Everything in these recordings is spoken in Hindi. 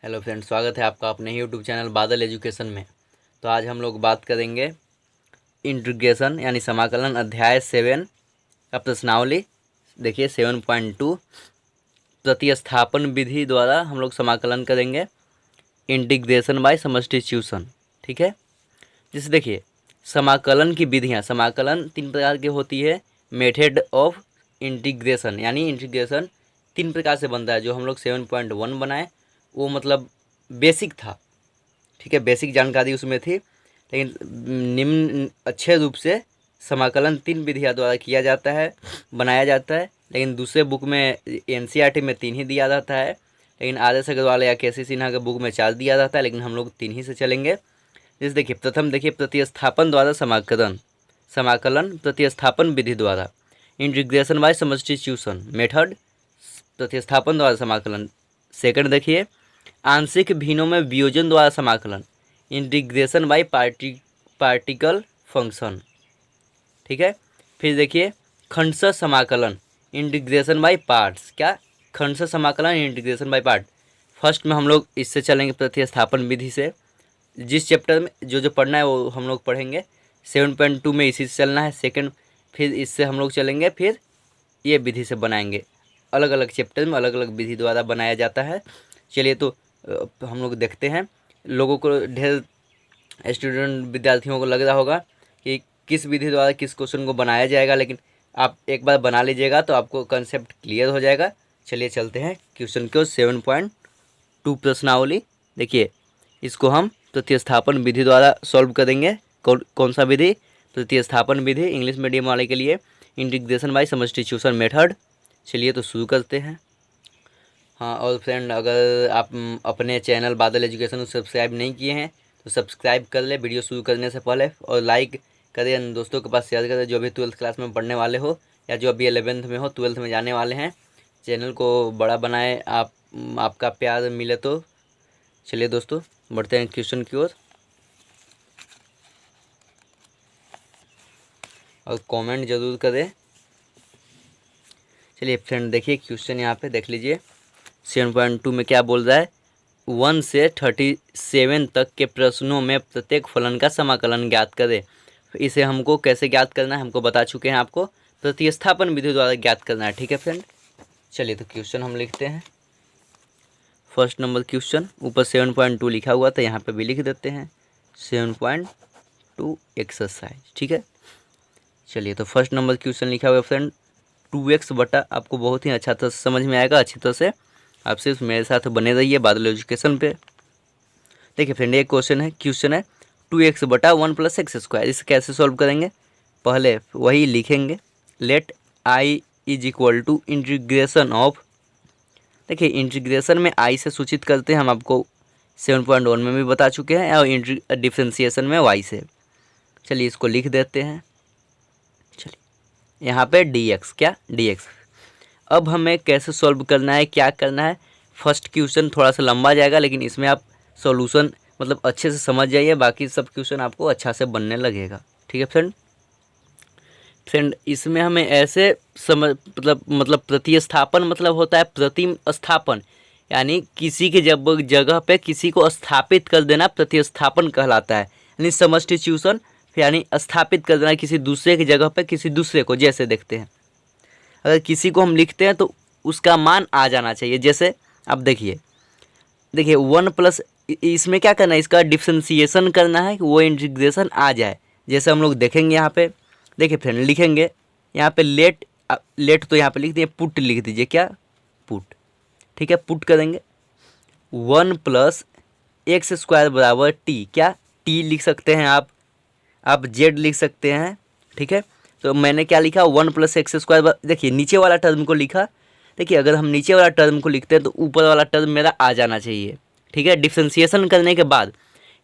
हेलो फ्रेंड, स्वागत है आपका अपने ही यूट्यूब चैनल बादल एजुकेशन में। तो आज हम लोग बात करेंगे इंटीग्रेशन यानी समाकलन अध्याय 7 का प्रश्नावली। देखिए 7.2 प्रतिस्थापन विधि द्वारा हम लोग समाकलन करेंगे इंटीग्रेशन बाय सब्स्टिट्यूशन। ठीक है, जैसे देखिए समाकलन की विधियाँ, समाकलन 3 प्रकार की होती है। मेथड ऑफ इंटीग्रेशन यानी इंटीग्रेशन 3 प्रकार से बनता है। जो हम लोग 7.1 बनाए वो मतलब बेसिक था। ठीक है, बेसिक जानकारी उसमें थी, लेकिन निम्न अच्छे रूप से समाकलन 3 विधियों द्वारा किया जाता है, बनाया जाता है। लेकिन दूसरे बुक में एनसीईआरटी में 3 ही दिया जाता है, लेकिन आदर्श अग्रवाल या केसी सिन्हा के बुक में 4 दिया जाता है, लेकिन हम लोग 3 ही से चलेंगे। जैसे देखिए प्रथम देखिए प्रतिस्थापन द्वारा समाकलन, समाकलन प्रतिस्थापन विधि द्वारा इंटीग्रेशन बाय सब्स्टिट्यूशन मेथड, प्रतिस्थापन द्वारा समाकलन। सेकंड देखिए आंशिक भिन्नों में वियोजन द्वारा समाकलन इंटीग्रेशन बाय पार्टिकल फंक्शन। ठीक है, फिर देखिए खंडशः समाकलन इंटीग्रेशन बाय पार्ट्स। क्या खंडशः समाकलन इंटीग्रेशन बाय पार्ट। फर्स्ट में हम लोग इससे चलेंगे प्रतिस्थापन विधि से। जिस चैप्टर में जो पढ़ना है वो हम लोग पढ़ेंगे। 7.2 में इसी से चलना है। सेकंड फिर इससे हम लोग चलेंगे, फिर ये विधि से बनाएंगे। अलग अलग चैप्टर में अलग अलग विधि द्वारा बनाया जाता है। चलिए तो हम लोग देखते हैं। लोगों को ढेर स्टूडेंट विद्यार्थियों को लग रहा होगा कि किस विधि द्वारा किस क्वेश्चन को बनाया जाएगा, लेकिन आप एक बार बना लीजिएगा तो आपको कंसेप्ट क्लियर हो जाएगा। चलिए चलते हैं क्वेश्चन को 7.2 प्रश्नावली। देखिए इसको हम प्रतिस्थापन विधि द्वारा सॉल्व करेंगे। कौन सा विधि? प्रतिस्थापन विधि, इंग्लिश मीडियम वाले के लिए इंटीग्रेशन बाय सब्स्टिट्यूशन मेथड। चलिए तो शुरू करते हैं। हाँ, और फ्रेंड अगर आप अपने चैनल बादल एजुकेशन को सब्सक्राइब नहीं किए हैं तो सब्सक्राइब कर ले वीडियो शुरू करने से पहले, और लाइक करें, दोस्तों के पास शेयर करें जो भी 12th क्लास में पढ़ने वाले हो या जो अभी 11th में हो, 12th में जाने वाले हैं। चैनल को बड़ा बनाए, आपका प्यार मिले तो। चलिए दोस्तों बढ़ते हैं क्वेश्चन की ओर, और कमेंट जरूर करें। चलिए फ्रेंड देखिए क्वेश्चन यहाँ पे देख लीजिए। 7.2 में क्या बोल रहा है? 1 से 37 तक के प्रश्नों में प्रत्येक फलन का समाकलन ज्ञात करें। इसे हमको कैसे ज्ञात करना है हमको बता चुके हैं, आपको प्रतिस्थापन विधि द्वारा ज्ञात करना है। ठीक है फ्रेंड, चलिए तो क्वेश्चन हम लिखते हैं। फर्स्ट नंबर क्वेश्चन, ऊपर 7.2 लिखा हुआ था, यहाँ पे भी लिख देते हैं 7.2 एक्सरसाइज। ठीक है, चलिए तो फर्स्ट नंबर क्वेश्चन लिखा हुआ है फ्रेंड 2x बटा, आपको बहुत ही अच्छा तरह से समझ में आएगा। अच्छी तरह से आप सिर्फ मेरे साथ बने रहिए बादल एजुकेशन पे। देखिए फ्रेंड एक क्वेश्चन है 2x बटा 1 प्लस एक्स स्क्वायर। इसे कैसे सॉल्व करेंगे? पहले वही लिखेंगे, let i is equal to integration of. देखिए इंटीग्रेशन में i से सूचित करते हैं, हम आपको 7.1 में भी बता चुके हैं, और डिफ्रेंसिएशन में y से। चलिए इसको लिख देते हैं। चलिए यहाँ पे dx, क्या dx। अब हमें कैसे सॉल्व करना है, क्या करना है? फर्स्ट क्वेश्चन थोड़ा सा लंबा जाएगा, लेकिन इसमें आप सॉल्यूशन मतलब अच्छे से समझ जाइए, बाकी सब क्वेश्चन आपको अच्छा से बनने लगेगा। ठीक है फ्रेंड इसमें हमें ऐसे समझ मतलब प्रतिस्थापन मतलब होता है प्रतिम स्थापन, यानी किसी के जगह पे किसी को स्थापित कर देना प्रतिस्थापन कहलाता है। यानी सब्स्टिट्यूशन यानी स्थापित कर देना किसी दूसरे की जगह पे किसी दूसरे को। जैसे देखते हैं अगर किसी को हम लिखते हैं तो उसका मान आ जाना चाहिए। जैसे अब देखिए 1 प्लस, इसमें क्या करना है, इसका डिफ्रेंसिएशन करना है कि वो इंटीग्रेशन आ जाए। जैसे हम लोग देखेंगे यहाँ पे, देखिए फ्रेंड लिखेंगे यहाँ पे लेट तो यहाँ पे लिख दिए, पुट लिख दीजिए, क्या पुट। ठीक है, पुट करेंगे 1 प्लस एक्स स्क्वायर बराबर टी, क्या टी लिख सकते हैं आप जेड लिख सकते हैं। ठीक है, तो मैंने क्या लिखा 1 प्लस एक्स स्क्वायर। देखिए नीचे वाला टर्म को लिखा। देखिए अगर हम नीचे वाला टर्म को लिखते हैं तो ऊपर वाला टर्म मेरा आ जाना चाहिए। ठीक है, डिफ्रेंसिएशन करने के बाद,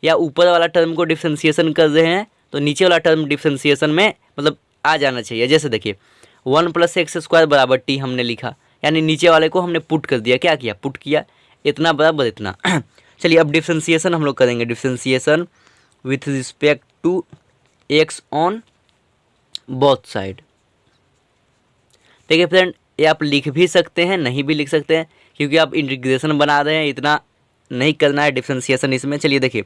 या ऊपर वाला टर्म को डिफ्रेंसिएशन कर रहे हैं तो नीचे वाला टर्म डिफ्रेंसिएशन में मतलब आ जाना चाहिए। जैसे देखिए 1 प्लस एक्स स्क्वायर बराबर टी हमने लिखा, यानी नीचे वाले को हमने पुट कर दिया। क्या किया? पुट किया, इतना बराबर इतना। चलिए अब डिफ्रेंसिएशन हम लोग करेंगे। Differentiation with respect to X on both side. देखिए फ्रेंड ये आप लिख भी सकते हैं, नहीं भी लिख सकते हैं, क्योंकि आप इंटीग्रेशन बना रहे हैं, इतना नहीं करना है डिफ्रेंसिएशन इसमें। चलिए देखिए,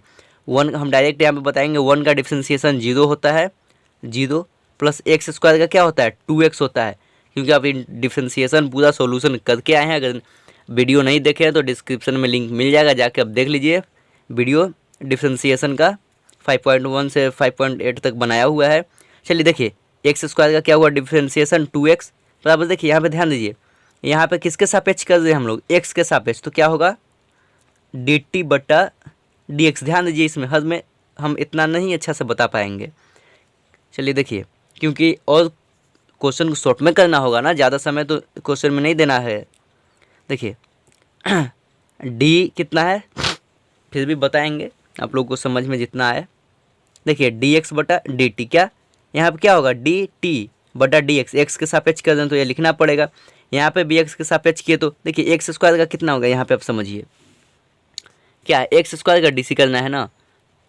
1 हम डायरेक्ट यहाँ पे बताएंगे। 1 का डिफ्रेंसिएशन 0 होता है, 0 प्लस एक्स स्क्वायर का क्या होता है 2x होता है। क्योंकि आप डिफ्रेंसिएशन पूरा सॉल्यूशन करके आए हैं। अगर वीडियो नहीं देखे हैं तो डिस्क्रिप्शन में लिंक मिल जाएगा, जाके आप देख लीजिए वीडियो डिफ्रेंसिएशन का 5.1 से 5.8 तक बनाया हुआ है। चलिए देखिए, एक्स स्क्वायर का क्या हुआ डिफ्रेंसिएशन 2x बराबर। देखिए यहाँ पे ध्यान दीजिए, यहाँ पे किसके सापेक्ष कर रहे हैं हम लोग, एक्स के सापेक्ष, तो क्या होगा dt बटा dx। ध्यान दीजिए, इसमें हद में हम इतना नहीं अच्छा से बता पाएंगे। चलिए देखिए, क्योंकि और क्वेश्चन को शॉर्ट में करना होगा ना, ज़्यादा समय तो क्वेश्चन में नहीं देना है। देखिए d कितना है फिर भी बताएंगे आप लोग को समझ में जितना आए। देखिए dx बटा dt, क्या यहाँ पे क्या होगा dt बटा dx, एक्स के सापेक्ष कर दें तो ये लिखना पड़ेगा। यहाँ पे भी एक्स के सापेक्ष किए तो देखिए एक्स स्क्वायर का कितना होगा, यहाँ पे आप समझिए क्या है, एक्स स्क्वायर का डी करना है ना,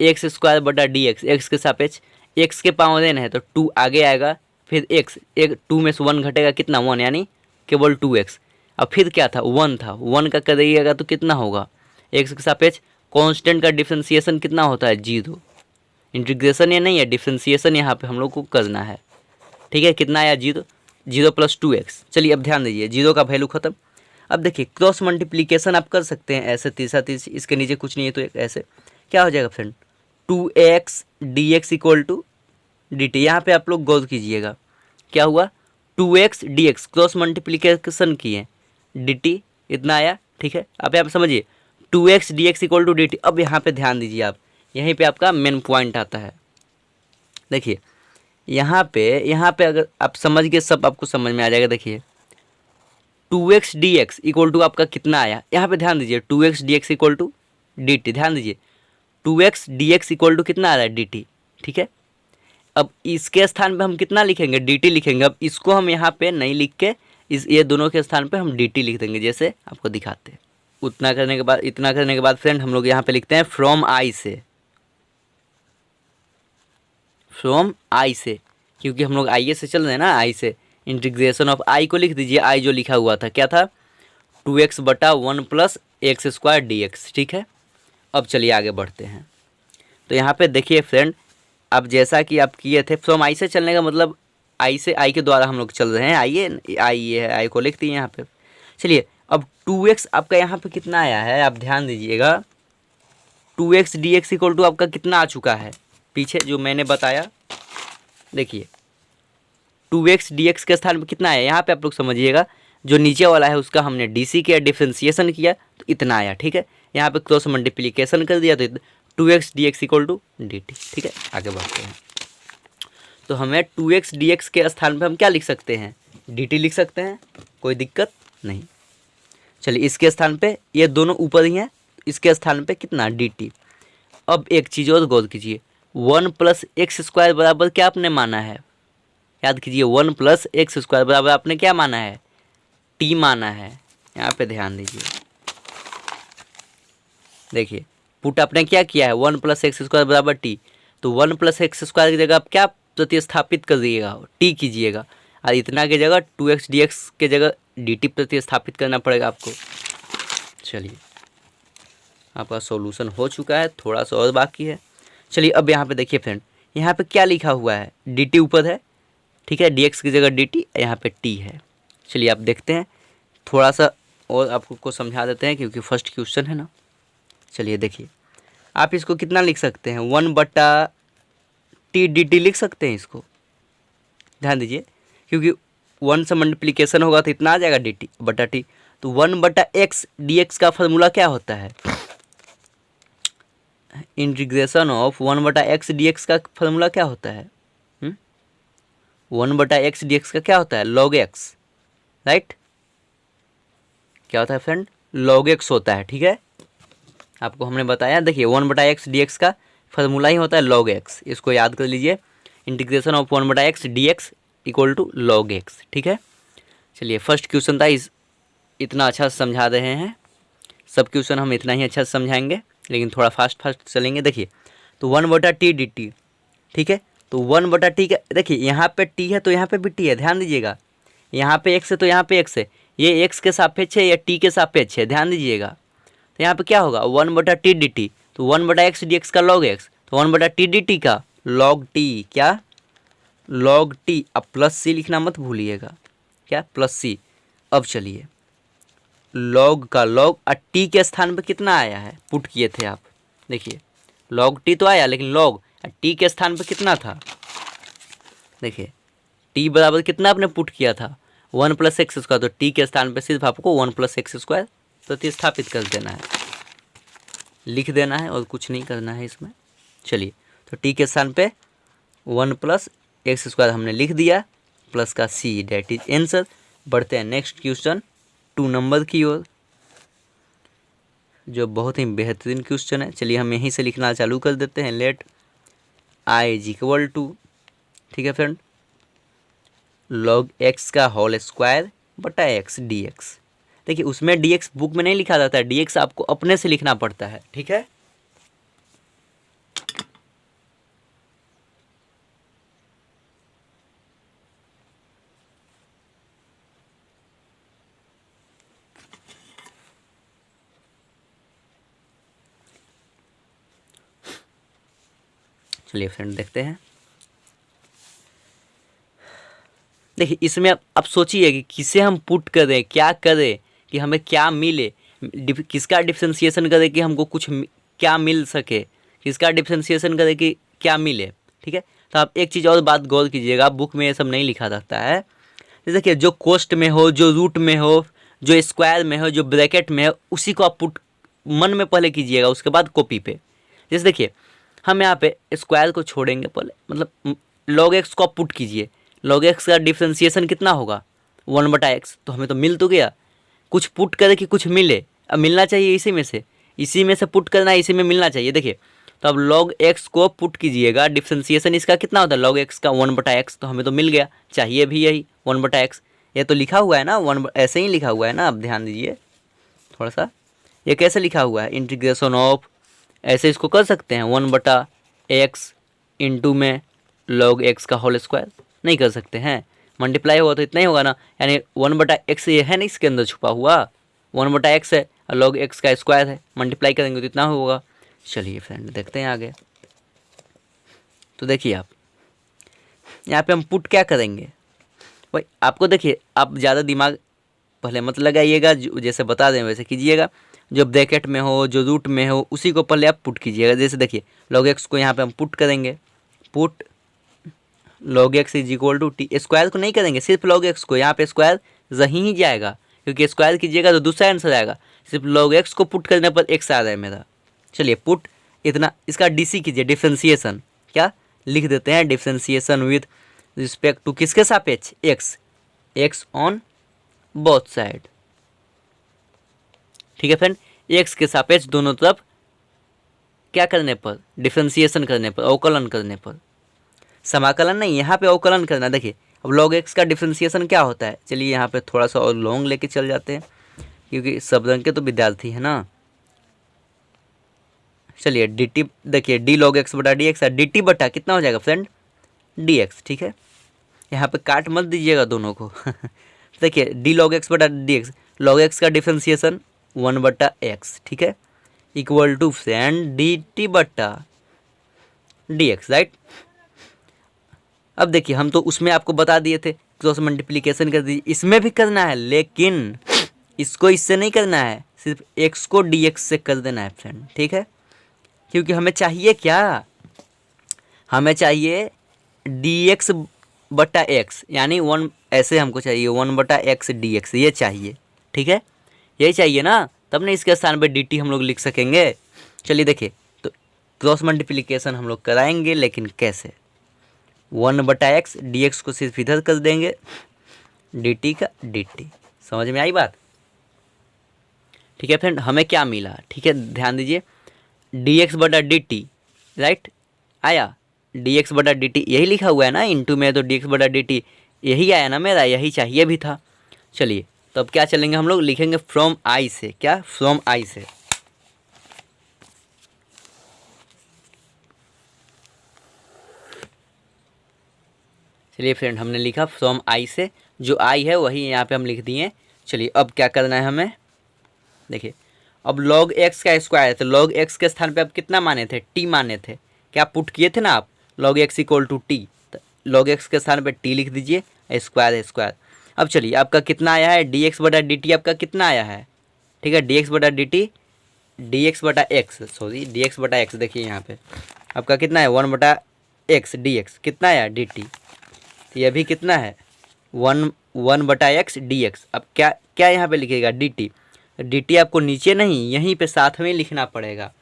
एक्स स्क्वायर बटा डी एक्स, एक्स के सापेक्ष एक्स के पावर देना है तो 2 आगे आएगा, फिर एक्स, एक 2 में से 1 घटेगा कितना 1, यानी केवल 2x। अब फिर क्या था 1 था, 1 का करिएगा तो कितना होगा, एक्स के सापेक्ष कांस्टेंट का डिफरेंशिएशन कितना होता है 0। इंटीग्रेशन ये नहीं है, डिफरेंशिएशन यहाँ पे हम लोग को करना है। ठीक है, कितना आया 0, 0 प्लस 2x। चलिए अब ध्यान दीजिए, 0 का वैल्यू खत्म। अब देखिए क्रॉस मल्टीप्लिकेशन आप कर सकते हैं ऐसे, तीसरा इसके नीचे कुछ नहीं है तो ऐसे क्या हो जाएगा friend, 2x dx equal to dt। यहाँ पे आप लोग गौर कीजिएगा क्या हुआ 2x dx, क्रॉस मल्टीप्लिकेशन किए dt इतना आया। ठीक है, अब आप समझिए 2x dx equal to dt। अब यहाँ पे ध्यान दीजिए आप, यहीं पे आपका मेन पॉइंट आता है। देखिए यहाँ पे अगर आप समझ गए सब आपको समझ में आ जाएगा। देखिए 2x dx इक्वल टू आपका कितना आया, यहाँ पे ध्यान दीजिए 2x dx equal to dt। ध्यान दीजिए 2x dx इक्वल टू कितना आ रहा है dt। ठीक है, अब इसके स्थान पे हम कितना लिखेंगे dt लिखेंगे। अब इसको हम यहाँ पे नहीं लिख के ये दोनों के स्थान पे हम dt लिख देंगे, जैसे आपको दिखाते हैं। इतना करने के बाद फ्रेंड हम लोग यहाँ पे लिखते हैं फ्रॉम आई से, क्योंकि हम लोग आई से चल रहे हैं ना, आई से इंटीग्रेशन ऑफ आई को लिख दीजिए। आई जो लिखा हुआ था क्या था 2x बटा 1 प्लस एक्स स्क्वायर dx। ठीक है, अब चलिए आगे बढ़ते हैं। तो यहाँ पे देखिए फ्रेंड, अब जैसा कि आप किए थे फ्रॉम आई से चलने का मतलब आई से, आई के द्वारा हम लोग चल रहे हैं। आई है, आई को लिख दिए यहाँ पे। चलिए अब 2x आपका यहाँ पे कितना आया है, आप ध्यान दीजिएगा 2x dx इक्वल टू आपका कितना आ चुका है पीछे जो मैंने बताया। देखिए 2x dx के स्थान पे कितना आया, यहाँ पे आप लोग समझिएगा जो नीचे वाला है उसका हमने dc किया, डिफ्रेंसिएशन किया तो इतना आया। ठीक है, यहाँ पे क्रॉस मल्टीप्लिकेशन कर दिया तो 2x dx equal to dt। ठीक है, आगे बढ़ते हैं। तो हमें 2x dx के स्थान पे हम क्या लिख सकते हैं dt लिख सकते हैं, कोई दिक्कत नहीं। चलिए इसके स्थान पे ये दोनों ऊपर ही हैं, इसके स्थान पे कितना dt। अब एक चीज़ और गौर कीजिए, 1 प्लस एक्स स्क्वायर बराबर क्या आपने माना है, याद कीजिए 1 प्लस एक्स स्क्वायर बराबर आपने क्या माना है t माना है। यहाँ पे ध्यान दीजिए, देखिए पुट आपने क्या किया है 1 प्लस एक्स स्क्वायर बराबर t, तो 1 प्लस एक्स स्क्वायर की जगह आप क्या प्रतिस्थापित कर दीजिएगा t कीजिएगा, और इतना की जगह 2x dx के जगह dt प्रतिस्थापित करना पड़ेगा आपको। चलिए आपका सॉल्यूशन हो चुका है, थोड़ा सा और बाकी है। चलिए अब यहाँ पे देखिए फ्रेंड, यहाँ पे क्या लिखा हुआ है dt ऊपर है। ठीक है, dx की जगह dt, यहाँ पे t है। चलिए आप देखते हैं, थोड़ा सा और आपको समझा देते हैं क्योंकि फर्स्ट क्वेश्चन है ना। चलिए देखिए, आप इसको कितना लिख सकते हैं 1 बटा t dt लिख सकते हैं इसको। ध्यान दीजिए क्योंकि 1 से मल्टीप्लिकेशन होगा तो इतना आ जाएगा dt बटा t। तो 1 बटा x dx का फार्मूला क्या होता है, इंटीग्रेशन ऑफ 1 बटा एक्स dx का फार्मूला क्या होता है 1 बटा एक्स dx का क्या होता है log x, राइट। क्या होता है फ्रेंड log x होता है। ठीक है, आपको हमने बताया। देखिए 1 बटा एक्स dx का फार्मूला ही होता है log x, इसको याद कर लीजिए। इंटीग्रेशन ऑफ 1 बटा X dx equal to log x। ठीक है, चलिए फर्स्ट क्वेश्चन था, इतना अच्छा से समझा रहे हैं। सब क्वेश्चन हम इतना ही अच्छा से समझाएंगे, लेकिन थोड़ा फास्ट चलेंगे। देखिए तो 1 बटा टी dt। ठीक है, तो 1 बटा टी का देखिए यहाँ पे t है तो यहाँ पे भी t है। ध्यान दीजिएगा, यहाँ पे x है तो यहाँ पे x है, ये x के सापेक्ष है या t के सापेक्ष है, ध्यान दीजिएगा। तो यहाँ पे क्या होगा 1/t/dt, तो 1/x/dx का log x, तो 1/t/dt का log t, क्या log t। अब प्लस सी लिखना मत भूलिएगा, क्या प्लस सी। अब चलिए log का log टी के स्थान पे कितना आया है, पुट किए थे आप, देखिए log t तो आया, लेकिन log टी के स्थान पे कितना था, देखिए t बराबर कितना आपने पुट किया था 1+x², तो t के स्थान पे सिर्फ आपको 1+x² प्रतिस्थापित कर देना है, लिख देना है और कुछ नहीं करना है इसमें। चलिए तो t के स्थान पे 1+x² हमने लिख दिया, प्लस का c, डेट इज आंसर। बढ़ते हैं नेक्स्ट क्वेश्चन 2 नंबर की ओर, जो बहुत ही बेहतरीन क्वेश्चन है। चलिए हम यहीं से लिखना चालू कर देते हैं। लेट i = ठीक है फ्रेंड, log x का होल स्क्वायर बटा x dx। देखिए उसमें dx बुक में नहीं लिखा जाता है, dx आपको अपने से लिखना पड़ता है, ठीक है। चलिए फ्रेंड देखते हैं। देखिए इसमें अब सोचिए कि किसे हम पुट करें, क्या करें कि हमें क्या मिले, किसका डिफ्रेंशिएशन करें कि हमको कुछ क्या मिल सके, किसका डिफ्रेंशिएशन करें कि क्या मिले, ठीक है। तो आप एक चीज़ और बात गौर कीजिएगा, बुक में ये सब नहीं लिखा जाता है। जैसे देखिए जो कोष्ट में हो, जो रूट में हो, जो स्क्वायर में हो, जो ब्रैकेट में हो, उसी को आप पुट मन में पहले कीजिएगा, उसके बाद कॉपी पे। जैसे देखिए हम यहाँ पे स्क्वायर को छोड़ेंगे पहले, मतलब log x को आप पुट कीजिए, log x का डिफ्रेंशिएशन कितना होगा 1/x, तो हमें तो मिल तो गया। कुछ पुट करे कि कुछ मिले, अब मिलना चाहिए इसी में से पुट करना है, इसी में मिलना चाहिए। देखिए तो अब log x को पुट कीजिएगा, डिफ्रेंशिएशन इसका कितना होता है log x का 1/x, तो हमें तो मिल गया, चाहिए भी यही 1/x। ये तो लिखा हुआ है ना, ऐसे ही लिखा हुआ है ना, अब ध्यान दीजिए थोड़ा सा, ये कैसे लिखा हुआ है, इंटीग्रेशन ऑफ, ऐसे इसको कर सकते हैं 1/x इंटू में log x का होल स्क्वायर, नहीं कर सकते हैं, मल्टीप्लाई होगा तो इतना ही होगा ना, यानी 1/x ये है ना इसके अंदर छुपा हुआ, 1/x है और log x का स्क्वायर है, मल्टीप्लाई करेंगे तो इतना होगा। चलिए फ्रेंड देखते हैं आगे। तो देखिए आप यहाँ पे हम पुट क्या करेंगे भाई, आपको देखिए आप ज़्यादा दिमाग पहले मत लगाइएगा, जैसे बता दें वैसे कीजिएगा, जो ब्रैकेट में हो, जो रूट में हो, उसी को पहले आप पुट कीजिएगा। जैसे देखिए log x को यहाँ पे हम पुट करेंगे, put log x = t, square को नहीं करेंगे, सिर्फ log x को, यहाँ पे स्क्वायर यहीं ही जाएगा, क्योंकि स्क्वायर कीजिएगा तो दूसरा आंसर आएगा, सिर्फ log x को पुट करने पर x आ रहा है मेरा। चलिए पुट इतना, इसका डी कीजिए, डिफ्रेंशिएशन क्या लिख देते हैं, डिफ्रेंशिएशन विथ रिस्पेक्ट टू किसके सापेक्ष, x ऑन बोथ साइड, ठीक है फ्रेंड, x के सापेक्ष दोनों तरफ क्या करने पर, डिफ्रेंशिएशन करने पर, अवकलन करने पर, समाकलन नहीं, यहाँ पे अवकलन करना। देखिए अब log x का डिफ्रेंशिएशन क्या होता है, चलिए यहाँ पे थोड़ा सा और लॉन्ग लेके चल जाते हैं, क्योंकि सब रंग के तो विद्यार्थी है ना। चलिए dt, देखिए d log x/dx है, dt बटा कितना हो जाएगा फ्रेंड dx, ठीक है। यहाँ पे काट मत दीजिएगा दोनों को देखिए d log x/dx, log x का डिफ्रेंशिएशन 1/x, ठीक है, इक्वल टू फ्रेंड dt बटा dx, राइट। अब देखिए हम तो उसमें आपको बता दिए थे क्रॉस मल्टीप्लिकेशन कर दीजिए, इसमें भी करना है, लेकिन इसको इससे नहीं करना है, सिर्फ x को dx से कर देना है फ्रेंड, ठीक है। क्योंकि हमें चाहिए क्या, हमें चाहिए dx/x, यानी 1, ऐसे हमको चाहिए 1/x dx, ये चाहिए, ठीक है, यही चाहिए ना, तब ना इसके स्थान पे dt हम लोग लिख सकेंगे। चलिए देखिए तो क्रॉस मल्टीप्लिकेशन हम लोग कराएंगे, लेकिन कैसे, 1/x dx को सिर्फ इधर कर देंगे, dt का dt, समझ में आई बात, ठीक है फ्रेंड। हमें क्या मिला, ठीक है ध्यान दीजिए, dx/dt, राइट, आया dx/dt, यही लिखा हुआ है ना, इंटू में तो dx/dt यही आया ना मेरा, यही चाहिए भी था। चलिए तो अब क्या चलेंगे हम लोग, लिखेंगे फ्रॉम आई से, क्या फ्रॉम आई से, चलिए फ्रेंड हमने लिखा फ्रॉम आई से, जो आई है वही यहाँ पे हम लिख दिए। चलिए अब क्या करना है हमें, देखिए अब log x का स्क्वायर है तो log x के स्थान पे आप कितना माने थे, t माने थे, क्या पुट किए थे ना आप, log x equal to T, log x के स्थान पे t लिख दीजिए, स्क्वायर है स्क्वायर। अब चलिए आपका कितना आया है, dx बटा dt आपका कितना आया है, ठीक है, dx बटा dt, dx बटा x, सॉरी dx बटा x, देखिए यहाँ पे आपका कितना है 1 बटा x dx, कितना आया dt, तो ये भी कितना है 1 बटा x dx। अब क्या क्या यहाँ पे लिखेगा dt आपको नीचे नहीं यहीं पे साथ में लिखना पड़ेगा,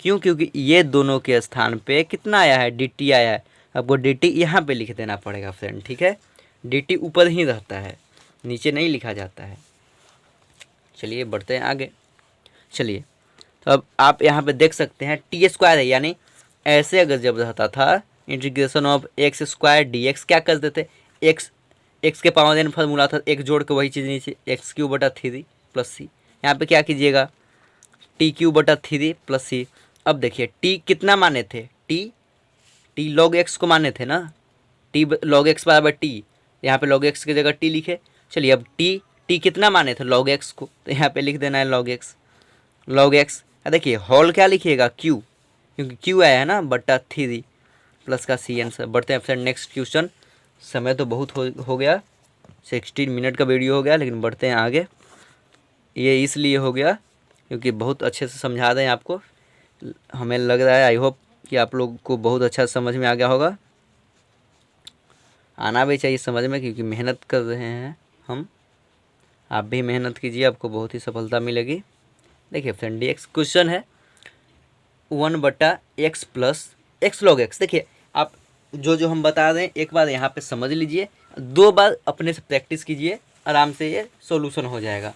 क्यों, क्योंकि ये दोनों के स्थान पे कितना आया है dt आया है, आपको dt यहाँ पे लिख देना पड़ेगा फ्रेंड, ठीक है, dt ऊपर ही रहता है, नीचे नहीं लिखा जाता है। चलिए बढ़ते हैं आगे। चलिए तो अब आप यहाँ पे देख सकते हैं टी स्क्वायर है, यानी ऐसे अगर जब रहता था integration of x square D x, क्या कर देते, एक्स के पावर देन फार्मूला था, एक जोड़ के वही चीज़ नीचे एक्स क्यू बटा 3 प्लस सी, यहाँ पे क्या कीजिएगा टी क्यू बटा 3 प्लस सी। अब देखिए टी कितना माने थे, टी लॉग एक्स को माने थे ना, टी लॉग एक्स बराबर टी, यहाँ पे लॉग एक्स की जगह टी लिखे। चलिए अब टी कितना माने थे लॉग एक्स को, तो यहाँ पे लिख देना है लॉग एक्स। देखिए होल क्या लिखिएगा क्यू, क्योंकि क्यू आया है ना बटा 3 प्लस का सी आंसर। बढ़ते हैं फ्रेंड नेक्स्ट क्वेश्चन, समय तो बहुत हो गया, 16 मिनट का वीडियो हो गया, लेकिन बढ़ते हैं आगे। ये इसलिए हो गया क्योंकि बहुत अच्छे से समझा रहे हैं आपको, हमें लग रहा है, आई होप कि आप लोग को बहुत अच्छा समझ में आ गया होगा, आना भी चाहिए समझ में, क्योंकि मेहनत कर रहे हैं हम, आप भी मेहनत कीजिए, आपको बहुत ही सफलता मिलेगी। देखिए फ्रेंड एक्स क्वेश्चन है 1 बटा x plus x log x. देखिए आप जो हम बता रहे हैं एक बार यहाँ पे समझ लीजिए, 2 बार अपने से प्रैक्टिस कीजिए, आराम से ये सॉल्यूशन हो जाएगा।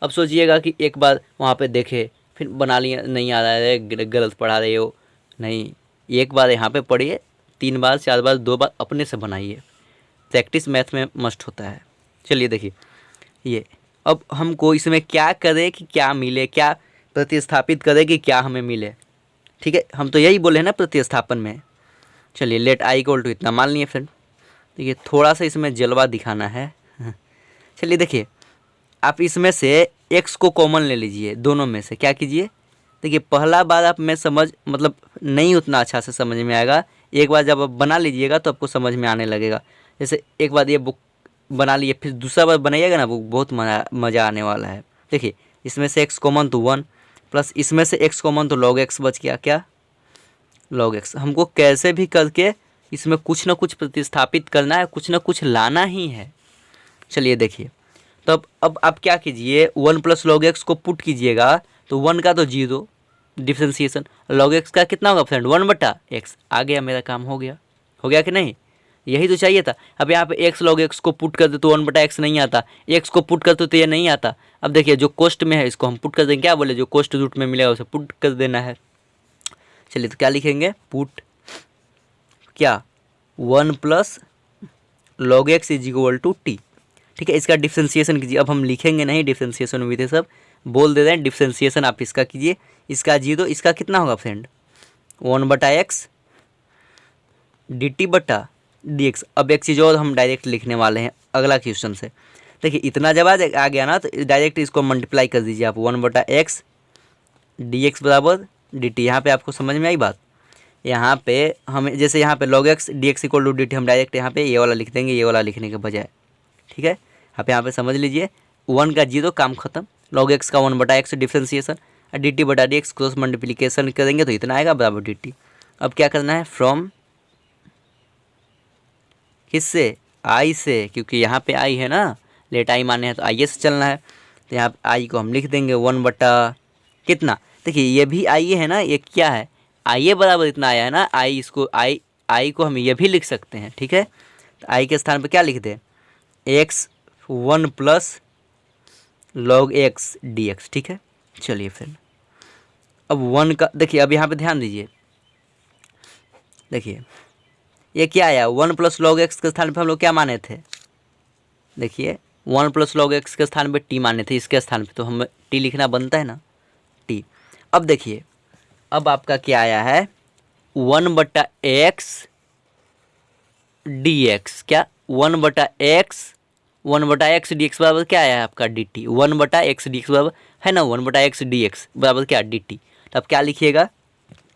अब सोचिएगा कि एक बार वहाँ पे देखे फिर बना लिया, नहीं आ रहा है, गलत पढ़ा रहे हो, नहीं, एक बार यहाँ पे पढ़िए, 3 बार 4 बार 2 बार अपने से बनाइए, प्रैक्टिस मैथ में मस्ट होता है। चलिए देखिए ये अब हमको इसमें क्या करें कि क्या मिले, क्या प्रतिस्थापित करें कि क्या हमें मिले, ठीक है, हम तो यही बोले हैं ना प्रतिस्थापन में। चलिए लेट आई इक्वल टू इतना मान लिए फ्रेंड, देखिए थोड़ा सा इसमें जलवा दिखाना है। चलिए देखिए आप इसमें से x को कॉमन ले लीजिए, दोनों में से क्या कीजिए, देखिए पहला बार आप में समझ मतलब नहीं उतना अच्छा से समझ में आएगा, एक बार जब आप बना लीजिएगा तो आपको समझ में आने लगेगा। जैसे एक बार ये बुक बना लिए, फिर दूसरा बार बनाइएगा ना बुक, बहुत मज़ा आने वाला है। देखिए इसमें से x कॉमन तो 1 प्लस इसमें से x कॉमन तो log x बच गया, क्या log x। हमको कैसे भी करके इसमें कुछ ना कुछ प्रतिस्थापित करना है, कुछ ना कुछ लाना ही है। चलिए देखिए तो अब आप क्या कीजिए 1 प्लस log x को पुट कीजिएगा, तो 1 का तो 0 डिफ्रेंसिएशन, log x का कितना होगा फ्रेंड 1 बटा x, आ गया, मेरा काम हो गया कि नहीं, यही तो चाहिए था। अब यहाँ पे x log x को पुट कर दे तो 1 बटा x नहीं आता, x को पुट करते तो ये नहीं आता। अब देखिए जो कोष्ट में है इसको हम पुट कर देंगे, क्या बोले, जो कोष्ट रूट में मिलेगा उसे पुट कर देना है। चलिए तो क्या लिखेंगे, पुट क्या 1 plus log x is equal to T, ठीक है, इसका डिफ्रेंसिएशन कीजिए। अब हम लिखेंगे नहीं डिफ्रेंसिएशन विधि, सब बोल दे रहे हैं डिफ्रेंसिएशन आप इसका कीजिए, इसका 0, इसका कितना होगा फ्रेंड 1 बटा एक्स डी टी बटा डी एक्स। अब एक चीज़ और हम डायरेक्ट लिखने वाले हैं अगला क्वेश्चन से। देखिए इतना जब आ गया ना तो डायरेक्ट इसको मल्टीप्लाई कर दीजिए आप, 1 बटा एक्स डी एक्स बराबर डी टी। यहाँ पर आपको समझ में आई बात, यहाँ पे हमें जैसे यहाँ पे log x D X equal to D T, हम डायरेक्ट यहाँ पे ये वाला लिख देंगे, ये वाला लिखने के बजाय, ठीक है। आप यहाँ पे समझ लीजिए 1 का 0 काम खत्म, log x का 1 बटा एक्स डिफ्रेंसिएशन, डी टी बटा डी एक्स क्रॉस मल्टीप्लिकेशन करेंगे तो इतना आएगा बराबर डी टी। अब क्या करना है, फ्रॉम किससे, आई से, क्योंकि यहाँ पे आई है ना, लेट आई माने हैं तो आई से चलना है, तो यहाँ आई को हम लिख देंगे 1 बटा कितना, देखिए ये भी आई है ना, ये क्या है आई बराबर इतना आया है ना, आई इसको आई को हम ये भी लिख सकते हैं, ठीक है। तो आई के स्थान पर क्या लिख दें, x 1 plus log x dx, ठीक है। चलिए फिर अब 1 का देखिए, अब यहाँ पे ध्यान दीजिए, देखिए ये क्या आया 1 प्लस log x के स्थान पे हम लोग क्या माने थे, देखिए 1 प्लस log x के स्थान पे t माने थे, इसके स्थान पे तो हमें t लिखना बनता है ना, t। अब देखिए अब आपका क्या आया है 1 बटा एक्स डी एक्स, क्या 1 बटा एक्स 1/x dx बराबर क्या आया है आपका dt, 1/x dx बराबर है ना 1/x dx बराबर क्या dt। तो अब क्या लिखिएगा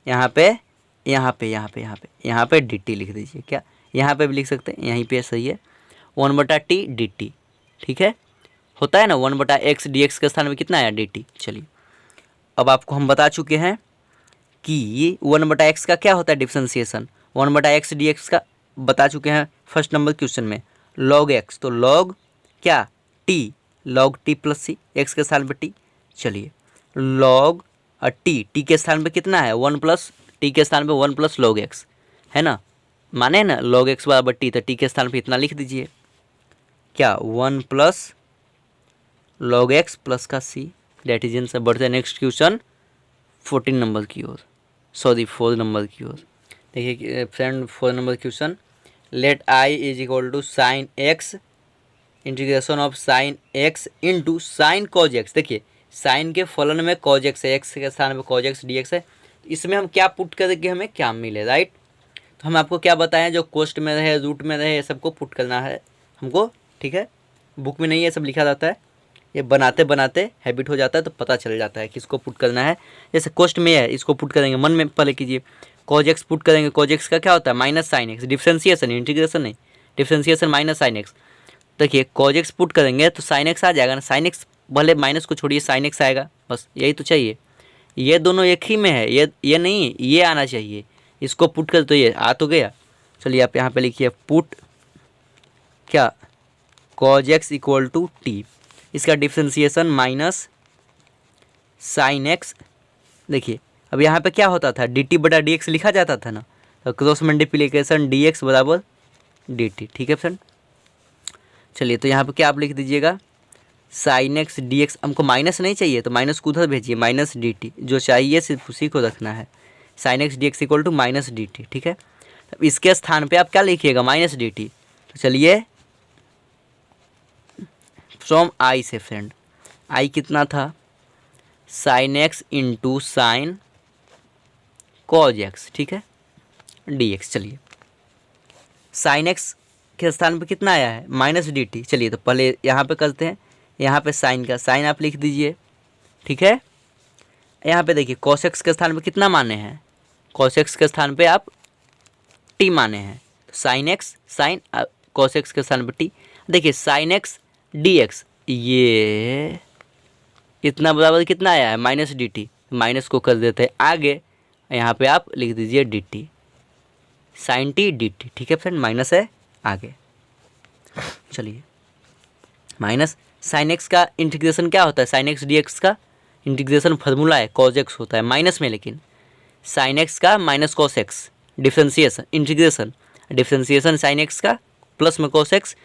यहाँ पे dt लिख दीजिए। क्या यहाँ पे भी लिख सकते हैं, यहीं पे सही है 1/t dt। ठीक है, होता है ना 1/x dx के स्थान में कितना आया dt। चलिए अब आपको हम बता चुके हैं कि 1/x का क्या होता है डिफरेंशिएशन, 1/x dx का बता चुके हैं फर्स्ट नंबर क्वेश्चन में log x, तो log क्या t, log t प्लस सी, x के स्थान पे t। चलिए log t के स्थान पे कितना है 1 प्लस t के स्थान पे 1 प्लस log x है ना, माने ना log x बराबर t, तो t के स्थान पे इतना लिख दीजिए क्या 1 प्लस log x प्लस का c। That is answer. बढ़ते नेक्स्ट क्वेश्चन 14 नंबर की ओर, सॉरी 4 नंबर की ओर। देखिए friend 4 number question, let I is equal to sine X integration of sine X into sine cos X. देखिए साइन के फलन में कॉज एक्स है, एक्स के स्थान पे कॉज एक्स डी एक्स है, इसमें हम क्या पुट करके हमें क्या मिले, राइट। तो हम आपको क्या बताएं, जो कोष्ट में रहे रूट में रहे ये सबको पुट करना है हमको। ठीक है, बुक में नहीं ये सब लिखा जाता है, ये बनाते बनाते हैबिट हो जाता है तो पता चल जाता है किसको पुट करना है। जैसे कोष्ट में है इसको पुट करेंगे, मन में पहले कीजिए कॉज एक्स पुट करेंगे, कॉज एक्स का क्या होता है minus sine x, differentiation integration नहीं, डिफ्रेंसिएशन माइनस साइन एक्स। देखिए कॉज एक्स पुट करेंगे तो साइन एक्स आ जाएगा ना, साइन एक्स भले माइनस को छोड़िए साइन एक्स आएगा, बस यही तो चाहिए। ये दोनों एक ही में है, ये नहीं ये आना चाहिए, इसको पुट कर तो ये आ तो गया। चलिए आप यहाँ पे लिखिए पुट क्या cos X equal to T, इसका डिफ्रेंसिएशन माइनस साइन एक्स। देखिए अब यहाँ पे क्या होता था डी टी बटा डी एक्स लिखा जाता था ना, तो क्रॉस मल्टीप्लिकेशन डी एक्स बराबर डी टी। ठीक है फ्रेंड, चलिए तो यहाँ पे क्या आप लिख दीजिएगा साइन एक्स डी एक्स, हमको माइनस नहीं चाहिए तो माइनस को उधर भेजिए, माइनस डी टी, जो चाहिए सिर्फ उसी को रखना है, sine X D X equal to minus D T. ठीक है, अब इसके स्थान पे आप क्या लिखिएगा माइनस डी टी। तो चलिए फ्रॉम आई से फ्रेंड, आई कितना था sign X into sine cos x, ठीक है डी एक्स। चलिए साइन एक्स के स्थान पे कितना आया है माइनस डी टी। चलिए तो पहले यहाँ पे करते हैं, यहाँ पे साइन का साइन आप लिख दीजिए। ठीक है, यहाँ पे देखिए कॉस एक्स के स्थान पे कितना माने हैं, कॉस एक्स के स्थान पे आप टी माने हैं, तो sine x sine cos x के स्थान पे टी। देखिए साइन एक्स डी एक्स, ये इतना बराबर कितना आया है माइनस डी टी, माइनस को कर देते हैं आगे, यहाँ पे आप लिख दीजिए D T sine T D T. ठीक है फ्रेंड, माइनस है आगे। चलिए माइनस साइन एक्स का इंटीग्रेशन क्या होता है, साइन एक्स डी एक्स का इंटीग्रेशन फार्मूला है कॉज एक्स होता है माइनस में, लेकिन साइन एक्स का minus cos X differentiation integration, differentiation sine X का प्लस में कॉस एक्स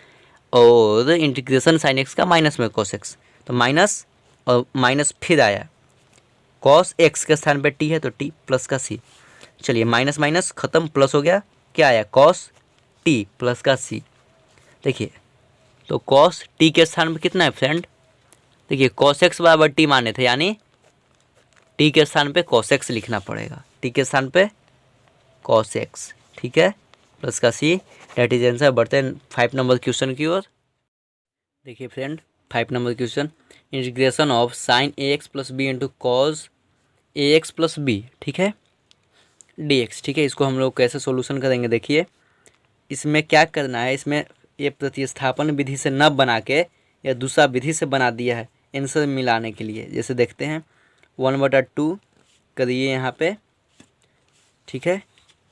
और इंटीग्रेशन साइन एक्स का माइनस में कॉस एक्स, तो माइनस और माइनस फिर आया कॉस एक्स के स्थान पे टी है तो टी प्लस का सी। चलिए माइनस माइनस खत्म, प्लस हो गया, क्या आया कॉस टी प्लस का सी। देखिए तो कॉस टी के स्थान पे कितना है फ्रेंड, देखिए कॉस एक्स बराबर टी माने थे, यानी टी के स्थान पे कॉस एक्स लिखना पड़ेगा, टी के स्थान पे कॉस एक्स। ठीक है, प्लस का सी, डेट इज आंसर। बढ़ते हैं 5 नंबर क्वेश्चन की ओर। देखिए friend 5 number question, integration of sine A X plus B into cos A X plus B, ठीक है डी एक्स। ठीक है, इसको हम लोग कैसे सोल्यूशन करेंगे, देखिए इसमें क्या करना है, इसमें ये प्रतिस्थापन विधि से न बना के या दूसरा विधि से बना दिया है आंसर मिलाने के लिए। जैसे देखते हैं 1/2 करिए यहाँ पे, ठीक है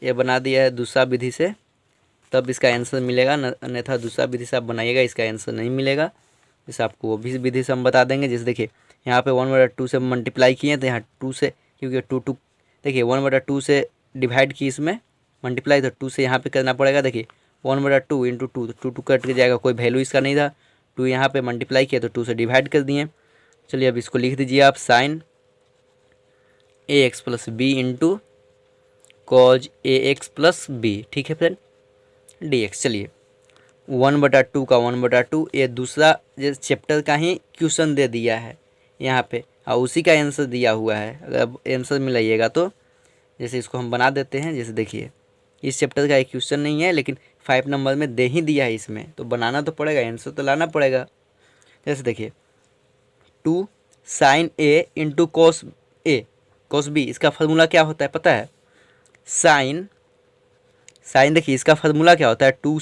ये बना दिया है दूसरा विधि से, तब इसका आंसर मिलेगा, अन्यथा दूसरा विधि से आप बनाइएगा इसका आंसर नहीं मिलेगा। जैसे आपको वो भी विधि से हम बता देंगे। जैसे देखिए यहाँ पे 1/2 से मल्टीप्लाई किए तो यहाँ 2 से, क्योंकि 2 देखिए 1/2 से डिवाइड की इसमें मल्टीप्लाई, तो 2 से यहाँ पे करना पड़ेगा। देखिए 1/2 इंटू 2, तो 2 कट के जाएगा, कोई वैल्यू इसका नहीं था, 2 यहाँ पे मल्टीप्लाई किया तो 2 से डिवाइड कर दिए। चलिए अब इसको लिख दीजिए आप sine A X plus B into cos A X plus B, ठीक है फ्रेंड डी एक्स। चलिए 1/2 का 1/2 ये दूसरा चैप्टर का ही क्वेश्चन दे दिया है यहाँ पे, और उसी का आंसर दिया हुआ है। अगर आंसर मिलाइएगा तो जैसे इसको हम बना देते हैं, जैसे देखिए इस चैप्टर का एक क्वेश्चन नहीं है, लेकिन 5 नंबर में दे ही दिया है इसमें, तो बनाना तो पड़ेगा, आंसर तो लाना पड़ेगा। जैसे देखिए 2 sin A into cos A cos B, इसका फार्मूला क्या होता है पता है? साइन देखिए इसका फार्मूला क्या होता है? 2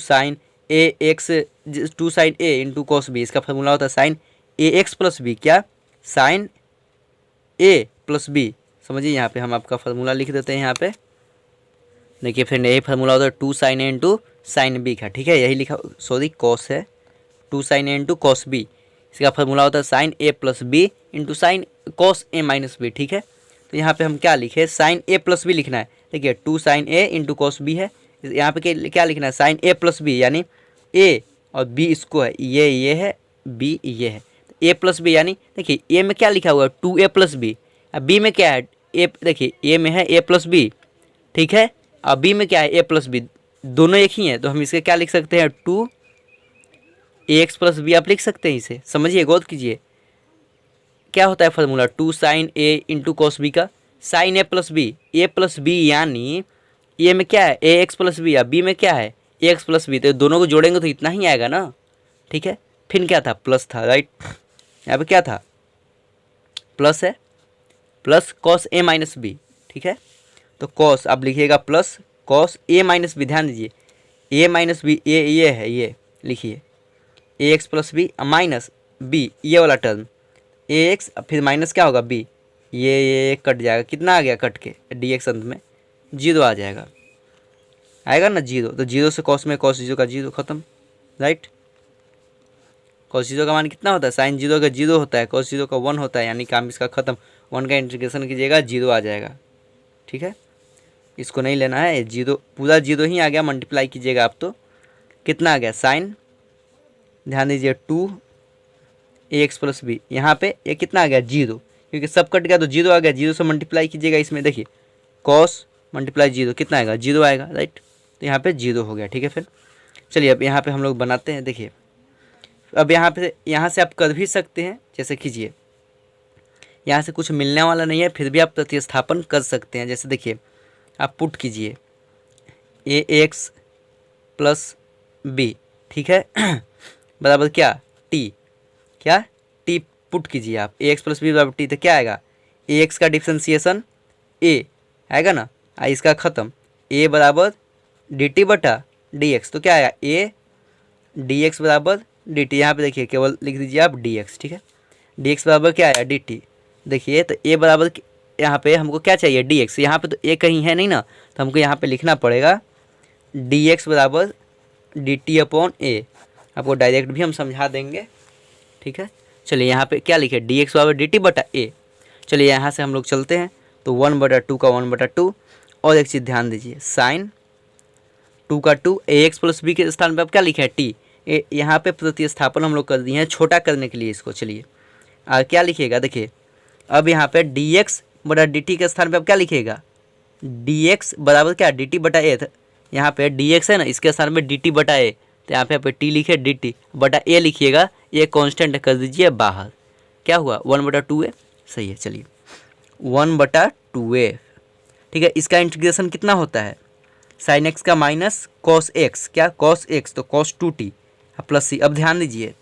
sin A into cos B, इसका फार्मूला होता है साइन AX प्लस B। क्या? Sine A plus B। समझिए यहाँ पे हम आपका फार्मूला लिख देते हैं यहाँ पे। देखिए फ्रेंड यही फार्मूला होता है 2 sin A into sine B का, ठीक है, यही लिखा, सॉरी कॉस है, 2 sin A into cos B, इसका फार्मूला होता है sine A plus B into sine cos A minus B, ठीक है। तो यहाँ पे हम क्या लिखे? साइन A प्लस B लिखना है। देखिए 2 sin A into cos B है, यहाँ पे क्या लिखना है? साइन A प्लस B, यानी A और B इसको है, ये है, B ये है, A प्लस B, यानी देखिए A में क्या लिखा हुआ है? 2A प्लस B, अब B में क्या है? A, देखिए A में है A प्लस B, ठीक है, और B में क्या है? A प्लस B, दोनों एक ही हैं, तो हम इसके क्या लिख सकते हैं? 2AX प्लस B आप लिख सकते हैं इसे। समझिए, गौर कीजिए क्या होता है formula? 2 sin A into cos B का साइन A प्लस B, यानी A में क्या है? AX प्लस B, या B में क्या है? AX प्लस B, तो दोनों को जोड़ेंगे तो इतना ही आएगा ना, ठीक है। फिर क्या था? प्लस था, राइट, यहाँ पे क्या था? प्लस है, plus cos A minus B, ठीक है। तो कॉस आप लिखिएगा plus cos A minus B, ध्यान दीजिए A माइनस B, ये है, ये लिखिए AX plus B minus B, ये वाला टर्म AX, फिर माइनस क्या होगा? B, ये कट जाएगा, कितना आ गया कट के? DX अंत में 0 आ जाएगा, आएगा ना 0, तो 0 से कॉस में कॉस 0 का 0 खत्म, राइट। कॉस 0 का मान कितना होता है? साइन 0 का 0 होता है, कॉस 0 का 1 होता है, यानी काम इसका खत्म। 1 का इंटीग्रेशन कीजिएगा 0 आ जाएगा, ठीक है, इसको नहीं लेना है, 0 पूरा 0 ही आ गया, मल्टीप्लाई कीजिएगा आप तो कितना आ गया? साइन, ध्यान दीजिए 2AX प्लस B, यहाँ पे ये कितना आ गया? 0, क्योंकि सब कट गया तो 0 आ गया, 0 से मल्टीप्लाई कीजिएगा इसमें, देखिए कॉस मल्टीप्लाई 0 कितना आएगा? 0 आएगा, राइट, तो यहाँ पे 0 हो गया, ठीक है। फिर चलिए अब यहाँ पे हम लोग बनाते हैं। देखिए अब यहाँ से आप कर भी सकते हैं, जैसे कीजिए यहाँ से कुछ मिलने वाला नहीं है, फिर भी आप प्रतिस्थापन कर सकते हैं। जैसे देखिए आप पुट कीजिए AX प्लस B, ठीक है, बराबर क्या? T, क्या? T पुट कीजिए आप, AX प्लस B बराबर T, तो क्या आएगा? AX का डिफ्रेंसिएशन A आएगा ना, इसका ख़त्म, A बराबर DT बटा DX, तो क्या आएगा? A DX बराबर DT, यहाँ पे देखिए केवल लिख दीजिए आप DX, ठीक है, DX बराबर क्या आया? DT। देखिए तो A बराबर यहाँ पे हमको क्या चाहिए? DX, यहाँ पे तो A कहीं है नहीं ना, तो हमको यहाँ पे लिखना पड़ेगा DX बराबर DT अपॉन A। आपको डायरेक्ट भी हम समझा देंगे, ठीक है। चलिए यहाँ पे क्या लिखे? DX बराबर DT बटा A। चलिए यहाँ से हम लोग चलते हैं, तो 1/2 का 1/2, और एक चीज़ ध्यान दीजिए, साइन 2 का 2, AX प्लस B के स्थान पे अब क्या लिखा है? T। यहाँ पे प्रतिस्थापन हम लोग कर दिए हैं छोटा करने के लिए इसको। चलिए क्या लिखिएगा? देखिए अब यहाँ पे DX बटा DT के स्थान पे अब क्या लिखिएगा? DX बराबर क्या? DT बटा A था, यहाँ पे DX है ना, इसके स्थान पे DT बटा A, तो यहाँ पे T लिखे, DT बटा A लिखिएगा, ये कांस्टेंट कर दीजिए बाहर, क्या हुआ? 1/2A, सही है। चलिए 1/2A, ठीक है, इसका इंटीग्रेशन कितना होता है? साइन x का माइनस कॉस x, क्या? कॉस x, तो कॉस 2t प्लस c। अब ध्यान दीजिए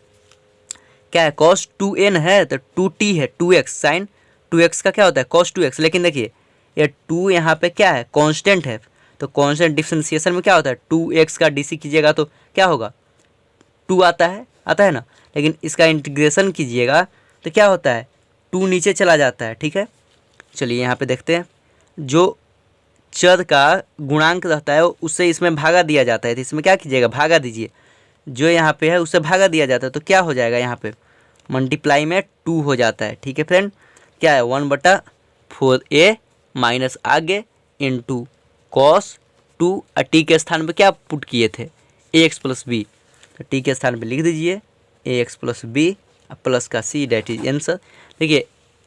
क्या है? कॉस 2n है तो 2t है, 2x साइन 2x का क्या होता है? कॉस 2x, लेकिन देखिए ये 2 यहाँ पे क्या है? कांस्टेंट है, तो कांस्टेंट डिफरेंशिएशन में क्या होता है? 2x का dc कीजिएगा तो क्या होगा? 2 आता है ना, लेकिन इसका इंटीग्रेशन कीजिएगा तो क्या होता है? 2 नीचे चला जाता है, ठीक है। चलिए यहाँ पे देखते हैं, जो चर का गुणांक रहता है उससे इसमें भागा दिया जाता है, तो इसमें क्या कीजिएगा? भागा दीजिए, जो यहाँ पे है उससे भागा दिया जाता है, तो क्या हो जाएगा? यहाँ पे मल्टीप्लाई में 2 हो जाता है, ठीक है फ्रेंड। क्या है? 1/4A माइनस आगे इंटू कॉस 2, टी के स्थान पे क्या पुट किए थे? AX प्लस B, तो टी के स्थान पे लिख दीजिए AX प्लस B प्लस का C, डेट इज आंसर। देखिए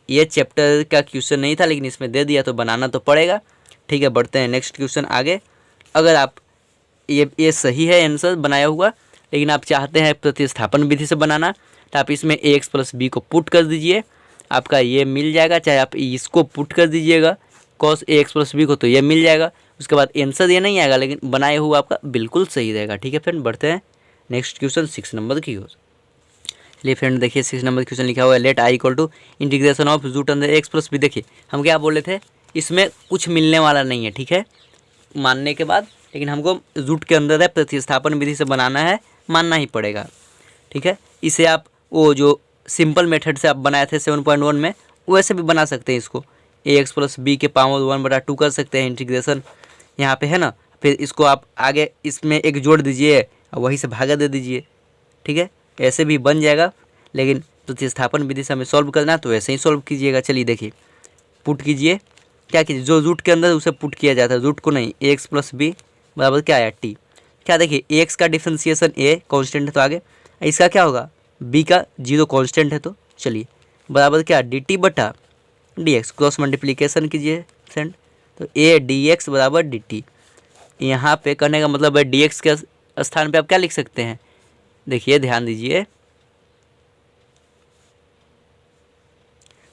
ये चैप्टर का क्वेश्चन नहीं था, लेकिन इसमें दे दिया तो बनाना तो पड़ेगा, ठीक है। बढ़ते हैं नेक्स्ट क्वेश्चन आगे। अगर आप ये सही है आंसर बनाया हुआ, लेकिन आप चाहते हैं प्रतिस्थापन विधि से बनाना, तो आप इसमें AX प्लस B को पुट कर दीजिए, आपका ये मिल जाएगा। चाहे आप इसको पुट कर दीजिएगा, cos A X plus B को, तो ये मिल जाएगा। उसके बाद आंसर ये नहीं आएगा, लेकिन बनाए हुआ आपका बिल्कुल सही रहेगा। ठीक है फ्रेंड, बढ़ते हैं नेक्स्ट क्वेश्चन 6 नंबर की ओर। चलिए फ्रेंड देखिए 6 नंबर क्वेश्चन लिखा हुआ है, let I equal to integration of root under X plus B. देखिए हम क्या बोले थे, इसमें कुछ मिलने वाला नहीं है। ठीक है, मानने के बाद, लेकिन हमको रूट के अंदर है, प्रतिस्थापन विधि से बनाना है, मानना ही पड़ेगा। ठीक है, इसे आप वो जो सिंपल मेथड से आप बनाए थे 7.1 में, वैसे भी बना सकते हैं। इसको ए एक्स प्लस बी के पावर 1/2 कर सकते हैं इंटीग्रेशन, यहाँ पे है ना। फिर इसको आप आगे इसमें एक जोड़ दीजिए और वहीं से भागा दे दीजिए। ठीक है, ऐसे भी बन जाएगा, लेकिन प्रतिस्थापन विधि से हमें सॉल्व करना है, तो ऐसे ही सॉल्व कीजिएगा। चलिए देखिए, पुट कीजिए, क्या कीजिए, जो रूट के अंदर उसे पुट किया जाता है, रूट को नहीं। ए एक्स प्लस बी बराबर क्या आया, टी। क्या देखिए, ए एक्स का डिफ्रेंसिएशन ए कांस्टेंट है, तो आगे इसका क्या होगा, बी का 0 कांस्टेंट है, तो चलिए बराबर क्या, डी टी बटा डी एक्स। क्रॉस मल्टीप्लीकेशन कीजिए फ्रेंड, तो ए डी एक्स बराबर डी टी। यहाँ पे करने का मतलब है डी एक्स के स्थान पे आप क्या लिख सकते हैं, देखिए ध्यान दीजिए,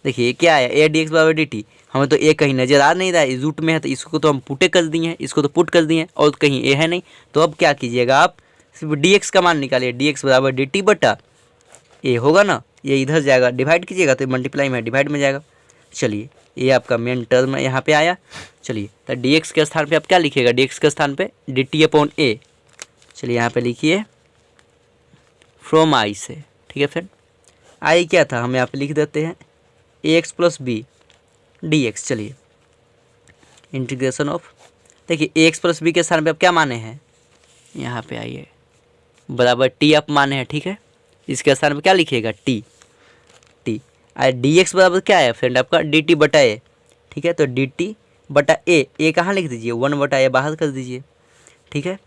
देखिए क्या है, ए डी एक्स बराबर डी टी। हमें तो ए कहीं नजर आ नहीं रहा है, रूट में है, तो इसको तो हम पुटे कर दिए हैं, इसको तो पुट कर दिए हैं, और कहीं ए है नहीं। तो अब क्या कीजिएगा, आप सिर्फ डी एक्स का मान निकालिए, डी एक्स बराबर डी टी बटा ए होगा ना, ये इधर जाएगा, डिवाइड कीजिएगा तो मल्टीप्लाई में डिवाइड में जाएगा। चलिए ये आपका मेन टर्म है, यहाँ पे आया। चलिए तो डी एक्स के स्थान पे आप क्या लिखिएगा, डी एक्स के स्थान पे डी टी अपॉन ए। चलिए यहाँ पे लिखिए फ्रॉम आई से। ठीक है फ्रेंड, आई क्या था, हम यहाँ पे लिख देते हैं A X plus B D X. चलिए इंटीग्रेशन ऑफ, देखिए ए एक्स प्लस बी के स्थान पे आप क्या माने हैं, यहाँ पे आइए, बराबर टी आप माने हैं। ठीक है, इसके स्थान पे क्या लिखिएगा, टी टी। और डी एक्स बराबर क्या है फ्रेंड आपका, डी टी बटा ए। ठीक है, तो डी टी बटा ए कहाँ लिख दीजिए, 1/a बाहर कर दीजिए। ठीक है,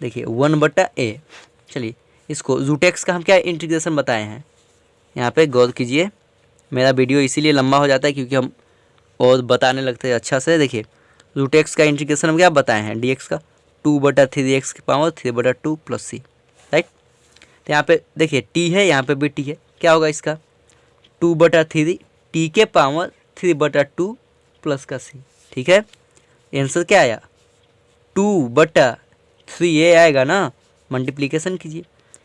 देखिए 1/a। चलिए इसको रूट एक्स का हम क्या इंटीग्रेशन बताए हैं, यहाँ पे गौर कीजिए। मेरा वीडियो इसीलिए लंबा हो जाता है क्योंकि हम और बताने लगते हैं अच्छा से। देखिए रूट एक्स का इंटीग्रेशन हम क्या बताए हैं, डी एक्स का 2/3x की पावर 3/2 प्लस सी। राइट, तो यहाँ पे देखिए टी है, यहाँ पे भी टी है, क्या होगा इसका 2/3 टी के पावर 3/2 प्लस का सी। ठीक है, आंसर क्या आया 2/3, ये आएगा ना, मल्टीप्लीकेशन कीजिए।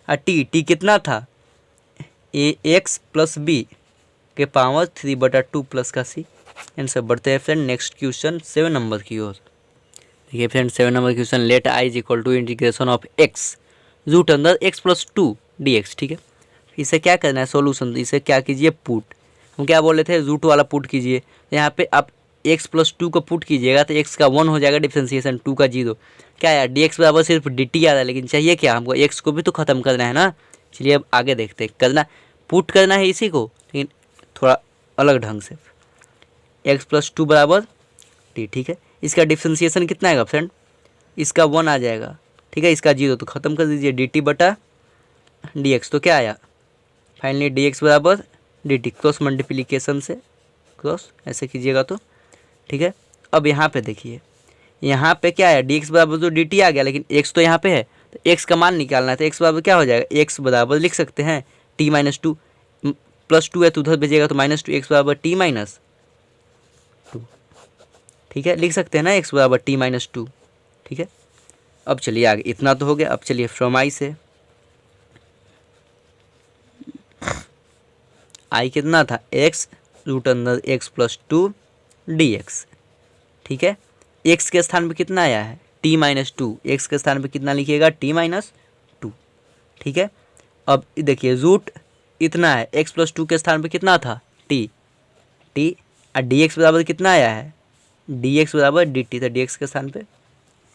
और टी कितना था, ए एक्स प्लस बी के पावर 3/2 प्लस का सी। आंसर। बढ़ते हैं फ्रेंड नेक्स्ट क्वेश्चन 7 नंबर की ओर। देखिए friend 7 number question, let I is equal to integration of X root अंदर एक्स प्लस 2 डी एक्स। ठीक है, इसे क्या करना है सॉल्यूशन, इसे क्या कीजिए पुट। हम क्या बोले थे, रूट वाला पुट कीजिए। यहाँ पे आप एक्स प्लस 2 को पुट कीजिएगा तो एक्स का 1 हो जाएगा, डिफ्रेंसिएशन 2 का 0। क्या यार डी एक्स बराबर सिर्फ डी टी आ रहा है, लेकिन चाहिए क्या हमको, एक्स को भी तो ख़त्म करना है ना। चलिए अब आगे देखते हैं, करना पुट करना है इसी को, लेकिन थोड़ा अलग ढंग से। एक्स प्लस 2 बराबर टी। ठीक है, इसका डिफ्रेंसिएशन कितना आएगा फ्रेंड, इसका 1 आ जाएगा। ठीक है, इसका 0 तो ख़त्म कर दीजिए, डी टी बटा डी एक्स। तो क्या आया फाइनली डी एक्स बराबर डी टी, क्रॉस मल्टीप्लीकेशन से क्रॉस ऐसे कीजिएगा तो। ठीक है, अब यहाँ पे देखिए, यहाँ पे क्या है, डी एक्स बराबर तो डी टी आ गया, लेकिन एक्स तो यहाँ पे है, तो एक्स का मान निकालना है। तो एक्स बराबर क्या हो जाएगा, एक्स बराबर लिख सकते हैं टी माइनस 2, प्लस 2 है तो उधर भेजिएगा तो -2, एक्स बराबर टी माइनस 2। ठीक है, लिख सकते हैं ना एक्स बराबर टी माइनस 2। ठीक है, अब चलिए आगे, इतना तो हो गया। अब चलिए फ्रॉम आई से, आई कितना था, एक्स रूट अंदर एक्स प्लस 2 डी एक्स। ठीक है, एक्स के स्थान पे कितना आया है, टी माइनस 2, एक्स के स्थान पे कितना लिखिएगा, टी माइनस 2। ठीक है, अब देखिए रूट इतना है, एक्स प्लस 2 के स्थान पे कितना था, टी और डी एक्स बराबर कितना आया है, डी एक्स बराबर डी टी, तो डी एक्स के स्थान पे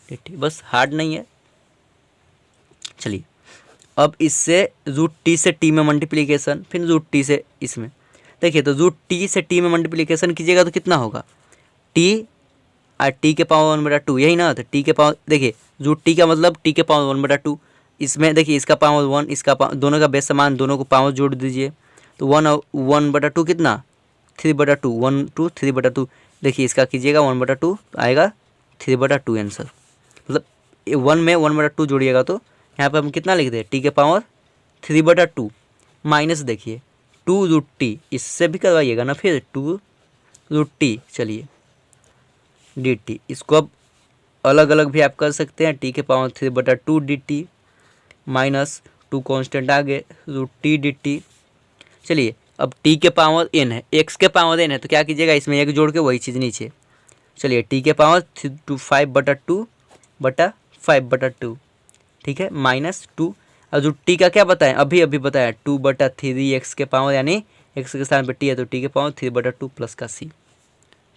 डी टी, बस हार्ड नहीं है। चलिए अब इससे रूट टी से टी में मल्टीप्लीकेशन, फिर रूट टी से इसमें। देखिए तो रूट टी से टी में मल्टीप्लीकेशन कीजिएगा तो कितना होगा, टी और टी के पावर 1/2, यही ना। तो टी के पावर, देखिए रूट टी का मतलब टी के पावर 1/2, इसमें देखिए इसका पावर 1, इसका दोनों का बेस समान, दोनों को पावर जोड़ दीजिए तो 1/2 कितना 3/2, 1 2 3/2। देखिए इसका कीजिएगा 1/2 तो आएगा 3/2 आंसर। मतलब 1 में 1/2 जोड़िएगा तो यहाँ पे हम कितना लिख दें, टी के पावर 3/2 माइनस देखिए 2 रूट टी, इससे भी करवाइएगा ना फिर 2 रूट टी। चलिए डी टी। इसको अब अलग अलग भी आप कर सकते हैं, टी के power 3/2 D T minus 2 constant आगे रूट टी डी टी। चलिए अब टी के पावर एन है, एक्स के पावर एन है, तो क्या कीजिएगा इसमें एक जोड़ के वही चीज़ नीचे। चलिए टी के पावर 5/2 ठीक है माइनस 2। और जो टी का क्या बताएं, अभी अभी बताया 2/3 एक्स के पावर, यानी एक्स के स्थान पे टी है तो टी के पावर 3/2 प्लस का सी।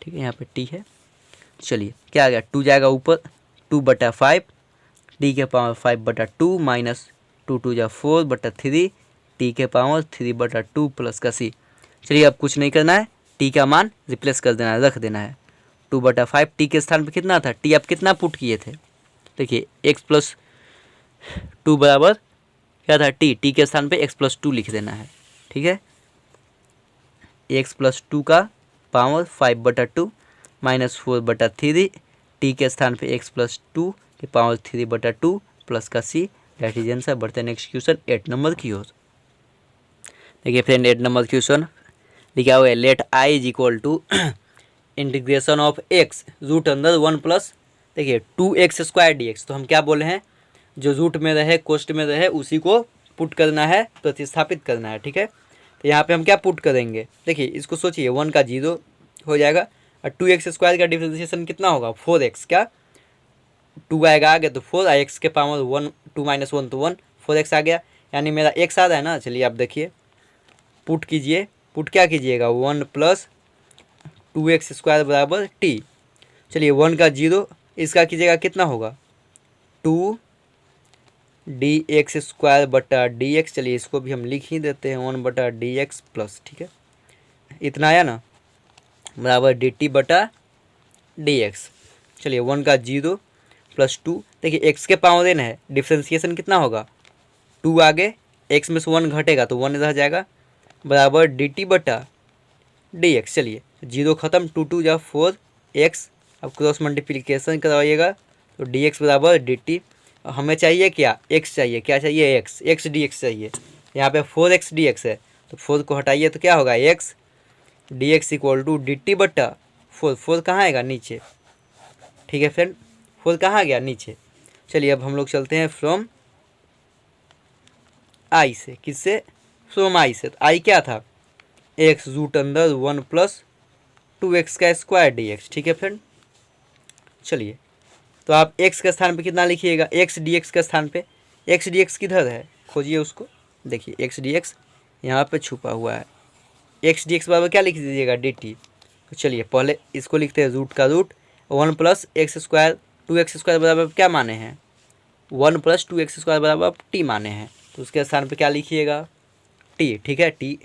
ठीक है यहाँ पे टी है। चलिए क्या आ गया, 2 जाएगा ऊपर, 2/5 टी के पावर 5/2 माइनस 2×2 = 4/3 टी के पावर 3/2 प्लस का सी। चलिए अब कुछ नहीं करना है, टी का मान रिप्लेस कर देना है, रख देना है। 2/5 टी के स्थान पे कितना था, टी आप कितना पुट किए थे, देखिए x+2 बराबर क्या था टी के स्थान पे x+2 लिख देना है। ठीक है, x+2 का पावर 5/2 माइनस 4/3 टी के स्थान पे x+2 के पावर 3/2 प्लस का सी। That is answer. बढ़ते हैं नेक्स्ट क्वेश्चन 8 नंबर की ओर। देखिए फ्रेंड 8 नंबर क्वेश्चन लिखा हुआ है, let I is equal to integration of X root अंदर 1 प्लस देखिए 2x² dx। तो हम क्या बोले हैं, जो रूट में रहे कोष्ट में रहे उसी को पुट करना है, प्रतिस्थापित करना है। ठीक है, तो यहाँ पे हम क्या पुट करेंगे, देखिए इसको सोचिए 1 का 0 हो जाएगा और 2x² का डिफरेंशिएशन कितना होगा 4x, क्या 2 आएगा आगे तो 4, x के पावर 1 2 - 1 तो 1 4x आ गया, यानी मेरा x आ रहा है ना। चलिए आप देखिए पुट कीजिए, पुट क्या कीजिएगा 1 + 2x² बराबर टी। चलिए 1 का 0 इसका कीजिएगा कितना होगा 2dx² चलिए इसको भी हम लिख ही देते हैं 1/dx प्लस। ठीक है, इतना आया ना बराबर dt/dx। चलिए 1 का 0 + 2 देखिए x के पावर n है, डिफ्रेंसिएशन कितना होगा 2 आगे x में से 1 घटेगा तो 1 रह जाएगा बराबर dt/dx। चलिए 0 खत्म, 2 × 4x, अब क्रॉस मल्टीप्लिकेशन करवाइएगा तो dx बराबर dt। हमें चाहिए क्या x चाहिए, क्या चाहिए x dx चाहिए। यहाँ पे 4x dx है तो 4 को हटाइए तो क्या होगा x dx = dt/4। 4 कहाँ आएगा नीचे। ठीक है फ्रेंड, 4 कहाँ गया नीचे। चलिए अब हम लोग चलते हैं फ्रॉम आई से, किससे फ्रॉम आई से। तो आई क्या था x रूट अंदर 1 + 2x² dx। ठीक है फ्रेंड, चलिए तो आप x के स्थान पे कितना लिखिएगा x dx के स्थान पे, x dx किधर है खोजिए उसको, देखिए x dx यहाँ पे छुपा हुआ है, x dx बराबर क्या लिख दीजिएगा dt। तो चलिए पहले इसको लिखते हैं रूट का रूट 1 + x² 2x² बराबर क्या माने हैं 1 + 2x² बराबर t माने हैं, तो उसके स्थान पे क्या लिखिएगा t। ठीक है t,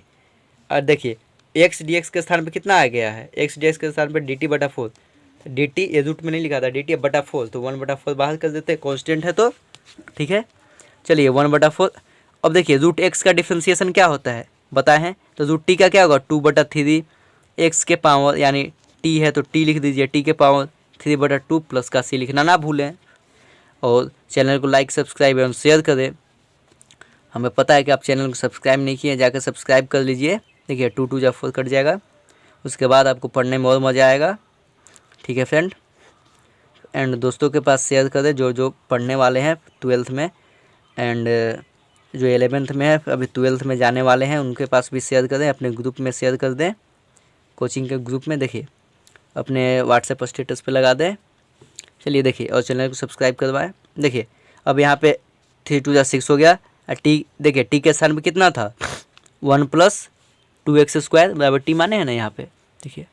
और देखिए x dx के स्थान पे कितना आ गया है, x dx के स्थान पे dt/4, dt ये रूट में नहीं लिखा था dt/4 तो 1/4 बाहर कर देते हैं, कॉन्स्टेंट है तो। ठीक है, चलिए 1/4। अब देखिए रूट x का डिफ्रेंसिएशन क्या होता है बताए हैं, तो रूट t का क्या होगा 2/3 x के पावर, यानी t है तो t लिख दीजिए t के पावर 3/2 प्लस का c लिखना ना भूलें। और चैनल को लाइक सब्सक्राइब एवं शेयर करें। हमें पता है कि आप चैनल को सब्सक्राइब नहीं किए, जाकर सब्सक्राइब कर लीजिए। देखिए 2 × 2 = 4 कट जाएगा, उसके बाद आपको पढ़ने में और मज़ा आएगा। ठीक है फ्रेंड, एंड दोस्तों के पास शेयर करें जो जो पढ़ने वाले हैं 12th में, एंड जो 11th में है अभी 12th में जाने वाले हैं उनके पास भी शेयर करें, अपने ग्रुप में शेयर कर दें, कोचिंग के ग्रुप में देखिए अपने व्हाट्सएप स्टेटस पे लगा दें। चलिए देखिए और चैनल को सब्सक्राइब करवाएं। देखिए अब यहाँ पे 3 × 6 हो गया, टी देखिए टी के स्थान पे कितना था 1 + 2x² बराबर टी माने हैं ना, यहाँ पे देखिए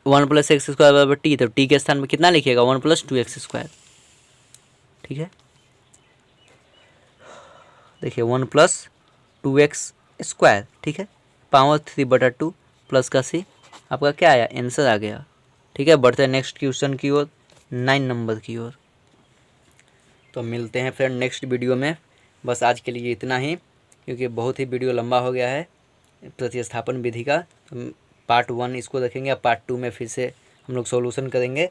1 + x² बराबर टी, तो टी के स्थान में कितना लिखिएगा 1 + 2x²। ठीक है, देखिए 1 + 2x²। ठीक है, पावर 3/2 प्लस का सी, आपका क्या आया आंसर आ गया। ठीक है, बढ़ते हैं नेक्स्ट क्वेश्चन की ओर 9 नंबर की ओर। तो मिलते हैं फ्रेंड नेक्स्ट वीडियो में, बस आज के लिए इतना ही, क्योंकि बहुत ही वीडियो लंबा हो गया है प्रतिस्थापन विधि का। पार्ट 1 इसको रखेंगे, अब पार्ट 2 में फिर से हम लोग सॉल्यूशन करेंगे।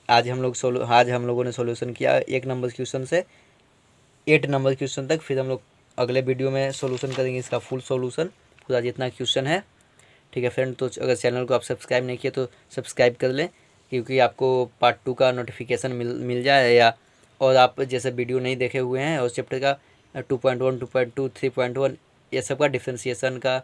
आज हम लोगों ने सॉल्यूशन किया 1 नंबर क्वेश्चन से 8 नंबर क्वेश्चन तक, फिर हम लोग अगले वीडियो में सॉल्यूशन करेंगे इसका फुल सॉल्यूशन, पूरा जितना क्वेश्चन है। ठीक है फ्रेंड, तो अगर चैनल को आप सब्सक्राइब नहीं किए तो सब्सक्राइब कर लें, क्योंकि आपको पार्ट 2 का नोटिफिकेशन मिल जाए, या और आप जैसे वीडियो नहीं देखे हुए हैं उस चैप्टर का 2.1, 2.2, 3.1 ये सब का डिफ्रेंशिएशन का,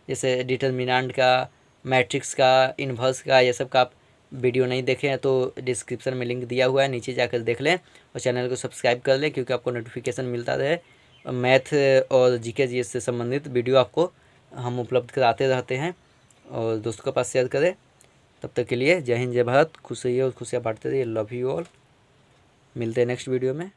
जैसे डिटर्मिनेंट का, मैट्रिक्स का, इन्वर्स का, ये सब का आप वीडियो नहीं देखे हैं तो डिस्क्रिप्शन में लिंक दिया हुआ है, नीचे जाकर देख लें और चैनल को सब्सक्राइब कर लें, क्योंकि आपको नोटिफिकेशन मिलता रहे। मैथ और जीके जीएस से संबंधित वीडियो आपको हम उपलब्ध कराते रहते हैं, और दोस्तों के पास शेयर करें। तब तक के लिए जय हिंद, जय भारत, खुश रहिए और खुशियाँ बांटते रहिए। Love you all. मिलते हैं नेक्स्ट वीडियो में।